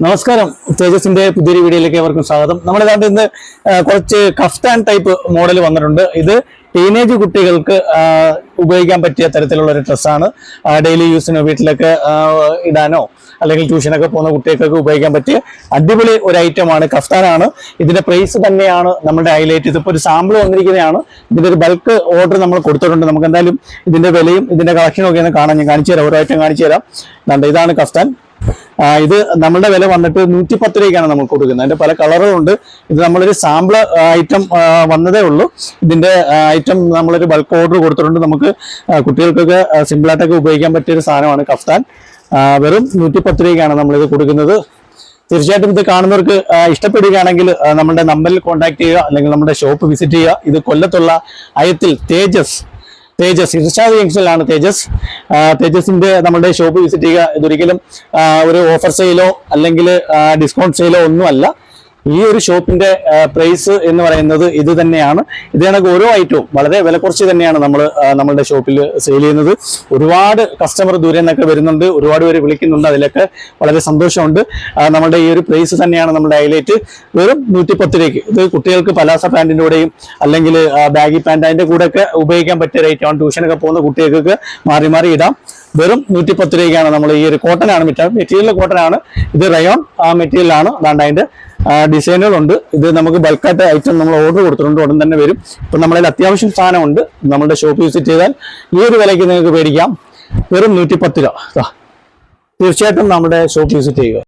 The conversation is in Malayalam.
നമസ്കാരം, തേജസിന്റെ പുതിയൊരു വീഡിയോയിലേക്ക് ഏവർക്കും സ്വാഗതം. നമ്മുടെ നാട്ടിൽ ഇന്ന് കുറച്ച് കഫ്താൻ ടൈപ്പ് മോഡൽ വന്നിട്ടുണ്ട്. ഇത് ടീനേജ് കുട്ടികൾക്ക് ഉപയോഗിക്കാൻ പറ്റിയ തരത്തിലുള്ള ഒരു ഡ്രസ്സാണ്. ഡെയിലി യൂസിനോ വീട്ടിലൊക്കെ ഇടാനോ അല്ലെങ്കിൽ ട്യൂഷനൊക്കെ പോകുന്ന കുട്ടികൾക്കൊക്കെ ഉപയോഗിക്കാൻ പറ്റിയ അടിപൊളി ഒരു ഐറ്റമാണ്. കഫ്താനാണ്. ഇതിന്റെ പ്രൈസ് തന്നെയാണ് നമ്മുടെ ഹൈലൈറ്റ്. ഇതിപ്പോൾ ഒരു സാമ്പിൾ വന്നിരിക്കുന്നതാണ്. ഇതിന്റെ ഒരു ബൾക്ക് ഓർഡർ നമ്മൾ കൊടുത്തിട്ടുണ്ട്. നമുക്ക് എന്തായാലും ഇതിന്റെ വിലയും ഇതിന്റെ കളക്ഷനും ഒക്കെ ഒന്ന് കാണാൻ ഞാൻ കാണിച്ചു തരാം. ഓരോ ഐറ്റം കാണിച്ചു തരാം. ഇതാണ് കഫ്താൻ. ഇത് നമ്മളുടെ വില വന്നിട്ട് 110 രൂപയ്ക്കാണ് നമ്മൾ കൊടുക്കുന്നത്. അതിന്റെ പല കളറുകളുണ്ട്. ഇത് നമ്മളൊരു സാമ്പിൾ ഐറ്റം വന്നതേ ഉള്ളൂ. ഇതിന്റെ ഐറ്റം നമ്മളൊരു ബൾക്ക് ഓർഡർ കൊടുത്തിട്ടുണ്ട്. നമുക്ക് കുട്ടികൾക്കൊക്കെ സിമ്പിളായിട്ടൊക്കെ ഉപയോഗിക്കാൻ പറ്റിയ ഒരു സാധനമാണ് കഫ്താൻ. വെറും 110 രൂപയ്ക്കാണ് നമ്മളിത് കൊടുക്കുന്നത്. തീർച്ചയായിട്ടും ഇത് കാണുന്നവർക്ക് ഇഷ്ടപ്പെടുകയാണെങ്കിൽ നമ്മുടെ നമ്പറിൽ കോൺടാക്ട് ചെയ്യുക, അല്ലെങ്കിൽ നമ്മുടെ ഷോപ്പ് വിസിറ്റ് ചെയ്യുക. ഇത് കൊല്ലത്തുള്ള അയത്തിൽ തേജസ് ഇർഷാദ് ജംഗ്ഷനിലാണ് തേജസിന്റെ നമ്മുടെ ഷോപ്പ് വിസിറ്റ് ചെയ്യുക. ഇതൊരിക്കലും ഒരു ഓഫർ സെയിലോ അല്ലെങ്കിൽ ഡിസ്കൗണ്ട് സെയിലോ ഒന്നുമല്ല. ഈ ഒരു ഷോപ്പിന്റെ പ്രൈസ് എന്ന് പറയുന്നത് ഇത് തന്നെയാണ്. ഇത് കണക്ക് ഓരോ ഐറ്റവും വളരെ വില കുറച്ച് തന്നെയാണ് നമ്മളുടെ ഷോപ്പിൽ സെയിൽ ചെയ്യുന്നത്. ഒരുപാട് കസ്റ്റമർ ദൂരെ നിന്നൊക്കെ വരുന്നുണ്ട്, ഒരുപാട് പേര് വിളിക്കുന്നുണ്ട്. അതിലൊക്കെ വളരെ സന്തോഷമുണ്ട്. നമ്മുടെ ഈ ഒരു പ്രൈസ് തന്നെയാണ് നമ്മുടെ ഹൈലൈറ്റ്. വെറും 110 രൂപയ്ക്ക്. ഇത് കുട്ടികൾക്ക് പലാസ പാൻറ്റിൻ്റെ കൂടെയും അല്ലെങ്കിൽ ബാഗി പാൻറ്റ് അതിൻ്റെ കൂടെയൊക്കെ ഉപയോഗിക്കാൻ പറ്റിയ ഐറ്റമാണ്. ട്യൂഷനൊക്കെ പോകുന്ന കുട്ടികൾക്കൊക്കെ മാറി മാറി ഇടാം. വെറും 110 രൂപയ്ക്കാണ്. നമ്മൾ ഈ ഒരു കോട്ടനാണ് മെറ്റീരിയൽ കോട്ടനാണ്. ഇത് റയോൺ മെറ്റീരിയലാണ്. അതിൻ്റെ ഡിസൈനുകളുണ്ട്. ഇത് നമുക്ക് ബൾക്കായിട്ട് ഐറ്റം നമ്മൾ ഓർഡർ കൊടുത്തിട്ടുണ്ട്. ഉടൻ തന്നെ വരും. ഇപ്പം നമ്മളതിൽ അത്യാവശ്യം സാധനമുണ്ട്. നമ്മുടെ ഷോപ്പ് വിസിറ്റ് ചെയ്താൽ ഈ ഒരു വിലയ്ക്ക് നിങ്ങൾക്ക് മേടിക്കാം. വെറും 110 രൂപ. തീർച്ചയായിട്ടും നമ്മുടെ ഷോപ്പ് വിസിറ്റ് ചെയ്യുക.